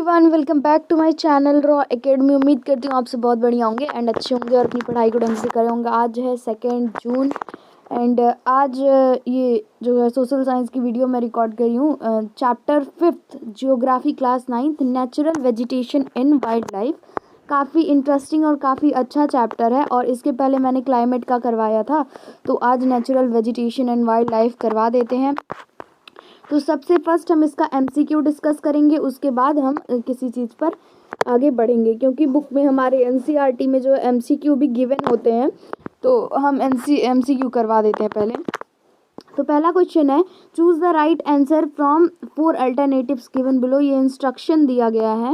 Everyone, welcome back to my channel raw academy. उम्मीद करती हूँ आप सब बहुत बढ़िया होंगे एंड अच्छे होंगे और अपनी पढ़ाई को ढंग से करे होंगे। आज है 2 जून एंड आज ये जो है सोशल साइंस की वीडियो मैं रिकॉर्ड कर रही हूँ। Chapter 5 geography class 9 natural vegetation इन वाइल्ड लाइफ। काफ़ी इंटरेस्टिंग और काफ़ी अच्छा चैप्टर है और इसके पहले मैंने क्लाइमेट का करवाया था, तो आज natural vegetation and wild life करवा देते हैं। तो सबसे फर्स्ट हम इसका एमसीक्यू डिस्कस करेंगे, उसके बाद हम किसी चीज़ पर आगे बढ़ेंगे, क्योंकि बुक में हमारे एनसीईआरटी में जो एमसीक्यू भी गिवन होते हैं, तो हम एमसीक्यू करवा देते हैं पहले। तो पहला क्वेश्चन है, choose the right answer from 4 alternatives given below. ये इंस्ट्रक्शन दिया गया है।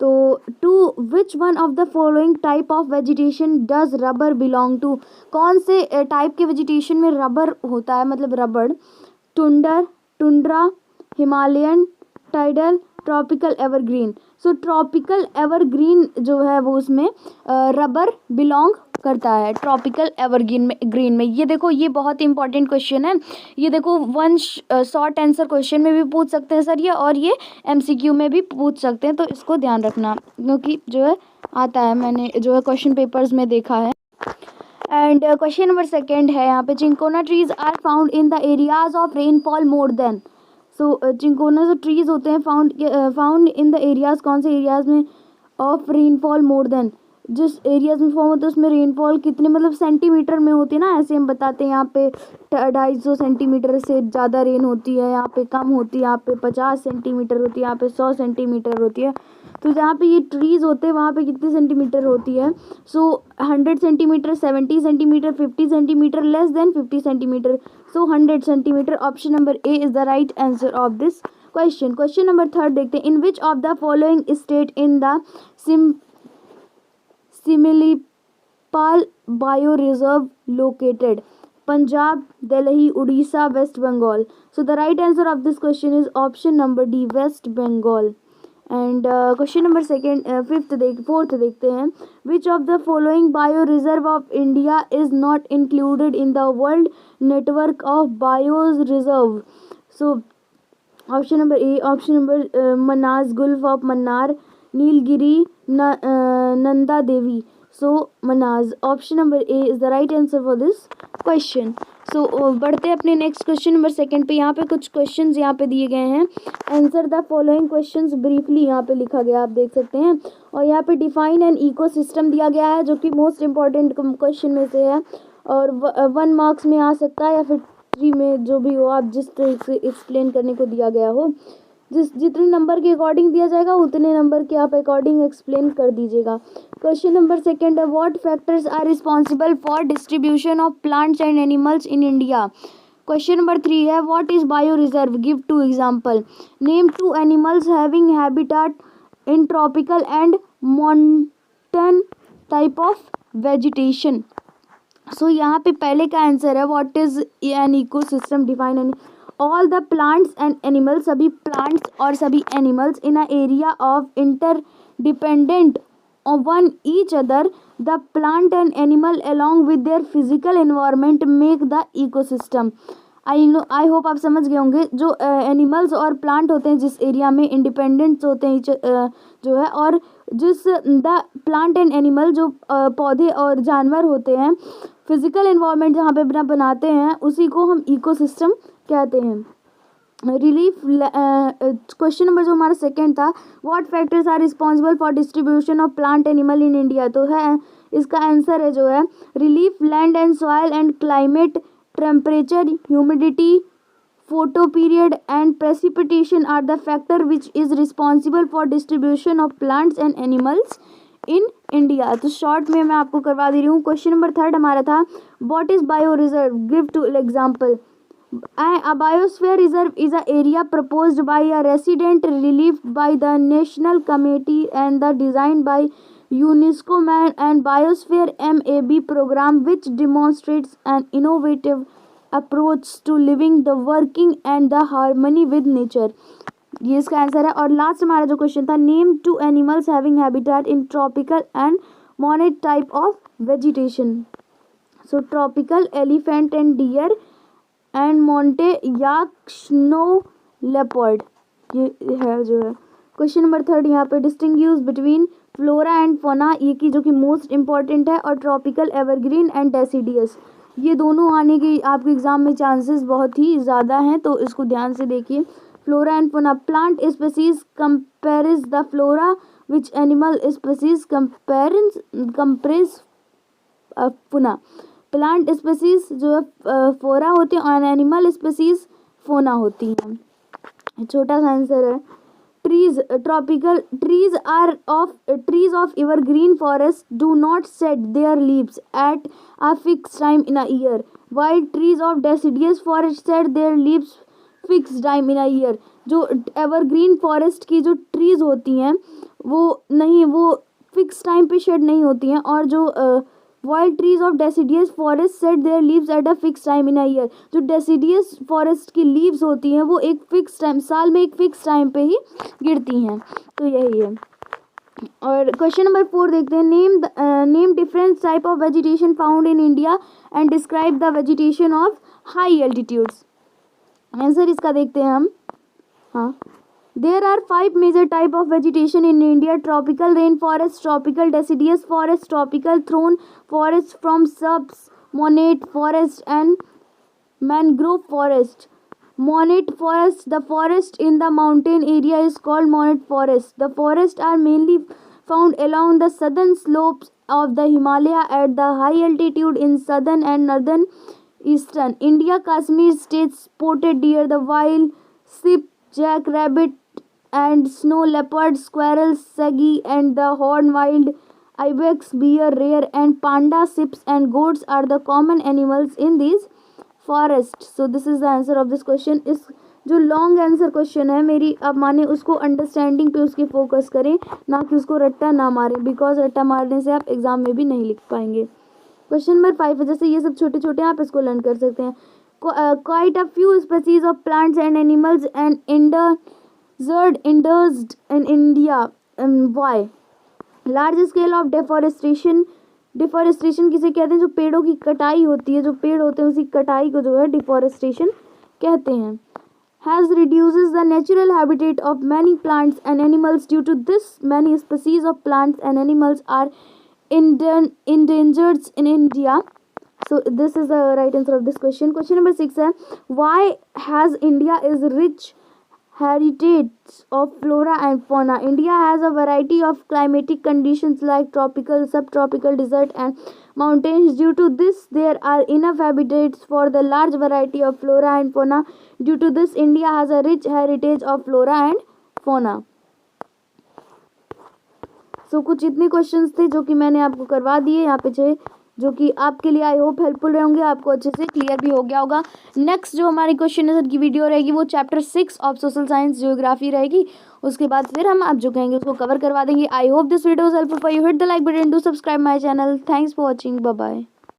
तो to which one of the following type of vegetation does rubber belong to. कौन से टाइप के वेजिटेशन में रबर होता है, मतलब रबड़? Tundra, Himalayan, tidal, tropical evergreen. So tropical evergreen जो है वो उसमें रबर बिलोंग करता है, ट्रॉपिकल एवरग्रीन में। ये देखो, ये बहुत इंपॉर्टेंट क्वेश्चन है। ये देखो, वन शॉर्ट आंसर क्वेश्चन में भी पूछ सकते हैं सर ये, और ये एमसीक्यू में भी पूछ सकते हैं, तो इसको ध्यान रखना, क्योंकि जो है आता है, मैंने जो है क्वेश्चन पेपर्स में देखा है। एंड क्वेश्चन नंबर 2 है यहाँ पे, cinchona trees are found in the areas of rainfall more then. So cinchona जो ट्रीज होते हैं फाउंड इन द एरियाज, कौन से एरियाज में? ऑफ रेनफॉल मोर देन, जिस एरियाज में फॉर्म होता है उसमें रेनफॉल कितने मतलब सेंटीमीटर में होती है ना, ऐसे हम बताते हैं। यहाँ पे 250 सेंटीमीटर से ज़्यादा रेन होती है, यहाँ पे कम होती है, यहाँ पे 50 सेंटीमीटर होती है, यहाँ पे 100 सेंटीमीटर होती है। तो जहाँ पे ये ट्रीज़ होते हैं वहाँ पे कितने सेंटीमीटर होती है? So 100 centimetre, 70 centimetre, 50 centimetre, less than 50 centimetre, so 100 centimetre. Option number A is the right answer of this question. Question number 3 देखते हैं, in which of the following state in the Similipal bio reserve located? Punjab, Delhi, Orissa, west Bengal. So the right answer of this question is option number D, west Bengal. And question number 4 देखते हैं, विच of the following bio reserve of India is not included in the world network of bios reserve? So option number A, option number Manas gulf of Mannar, Nilgiri, Nanda Devi. So Manas, option number A is the right answer for this question. So बढ़ते हैं अपने next question number 2 पे। यहाँ पे कुछ questions यहाँ पे दिए गए हैं, answer the following questions briefly, यहाँ पे लिखा गया, आप देख सकते हैं। और यहाँ पे डिफाइन एन इकोसिस्टम दिया गया है, जो कि मोस्ट इंपॉर्टेंट क्वेश्चन में से है, और 1 मार्क्स में आ सकता है या फिर 3 में, जो भी हो, आप जिस तरह से एक्सप्लेन करने को दिया गया हो, जितने नंबर के अकॉर्डिंग दिया जाएगा उतने नंबर के आप अकॉर्डिंग एक्सप्लेन कर दीजिएगा। क्वेश्चन नंबर 2 है, what factors are responsible for distribution of plants and animals in India? Question number 3 है, what is bio reserve? Give 2 example. Name 2 animals having habitat in tropical and montane type of vegetation. So यहाँ पे पहले का answer है, what is an ecosystem, define an all the plants and animals, सभी plants और सभी animals in a area of interdependent one each other, the plant and animal along with their physical environment make the ecosystem. I hope आप समझ गए होंगे। जो animals और plant होते हैं जिस एरिया में इंडिपेंडेंट होते हैं जो है, और जिस द प्लांट एंड एनिमल जो पौधे और जानवर होते हैं, फिजिकल एनवायरनमेंट जहाँ पे अपना बनाते हैं, उसी को हम इकोसिस्टम कहते हैं। रिलीफ क्वेश्चन नंबर जो हमारा 2 था, what factors are responsible for distribution of plant animal in India? तो है, इसका आंसर है जो है relief, land and soil and climate, temperature, humidity, photoperiod and precipitation are the factor which is responsible for distribution of plants and animals in India. तो short में मैं आपको करवा दे रही हूँ। क्वेश्चन नंबर 3 हमारा था, what is bio reserve? Give 2 example. A biosphere reserve is an area proposed by a resident, relieved by the National Committee and the designed by UNESCO and Biosphere MAB program, which demonstrates an innovative approach to living, the working and the harmony with nature। ये इसका answer है। और last हमारा जो question था, name 2 animals having habitat in tropical and montane type of vegetation. So tropical elephant and deer and montane yak snow leopard, ये है जो है क्वेश्चन नंबर 3 यहाँ पे डिस्टिंग्विश बिटवीन फ्लोरा एंड फोना, ये की जो कि मोस्ट इंपॉर्टेंट है, और ट्रॉपिकल एवरग्रीन एंड डेसिडियस, ये दोनों आने के आपके एग्जाम में चांसेस बहुत ही ज़्यादा हैं, तो इसको ध्यान से देखिए। Flora and fauna, plant species comprises the flora, which animal species comprises fauna, plant species जो है फोरा होती है और एनिमल स्पीसीज फोना होती हैं। छोटा सा आंसर है। Trees of evergreen forest do not shed their leaves at a fixed time in a year, while trees of deciduous forest shed their leaves fixed time in a year। जो evergreen forest की जो trees होती हैं वो fix time पे shade नहीं होती हैं, और जो wild trees of deciduous forest set there leaves at a fix time in a year, जो डेसिडियस फॉरेस्ट की लीव्स होती हैं वो एक फिक्स टाइम, साल में एक फिक्स टाइम पे ही गिरती हैं, तो यही है। और क्वेश्चन नंबर 4 देखते हैं। Name different type of vegetation found in India and describe the vegetation of high altitudes. Answer इसका देखते हैं हम। हाँ, there are 5 major type of vegetation in India: tropical rainforest, tropical deciduous forest, tropical thorn forest from subs, monete forest and mangrove forest. Monete forest, the forest in the mountain area is called monete forest. The forests are mainly found along the southern slopes of the Himalaya at the high altitude in southern and northern eastern India. Kashmir state spotted deer, the wild sheep, jackrabbit and snow leopard, squirrel, sagi and the horned wild ibex, bear, rare and panda, sheep and goats are the common animals in these forests. So this is the answer of this question. इस जो long answer question है मेरी, अब माने उसको understanding पे उसकी focus करें, ना कि उसको रट्टा ना मारें, बिकॉज रट्टा मारने से आप एग्जाम में भी नहीं लिख पाएंगे। क्वेश्चन नंबर 5 है, जैसे ये सब छोटे छोटे आप इसको लर्न कर सकते हैं। Quite a few species of plants and animals and endangered in India. Why? Large scale of deforestation किसे कहते हैं? जो पेड़ों की कटाई होती है, जो पेड़ होते हैं उसी कटाई को जो है डिफॉरेस्टेशन कहते हैं। Has reduces the natural habitat of many plants and animals. Due to this, many species of plants and animals are endangered in India. So this is the right answer of this question. Question number 6 है, why has India is rich heritage of flora and fauna? India has a variety of climatic conditions like tropical, subtropical, desert and mountains. Due to this, there are enough habitats for the large variety of flora and fauna. Due to this, India has a rich heritage of flora and fauna. So कुछ इतने questions थे जो कि मैंने आपको करवा दिए यहाँ पे, जो कि आपके लिए आई होप हेल्पफुल रहेंगे, आपको अच्छे से क्लियर भी हो गया होगा। नेक्स्ट जो हमारी क्वेश्चन आंसर की वीडियो रहेगी वो chapter 6 of social science geography रहेगी। उसके बाद फिर हम आप जो कहेंगे उसको कवर करवा देंगे। I hope this video is helpful for you. Hit the like button, do subscribe my channel. Thanks for watching, bye bye.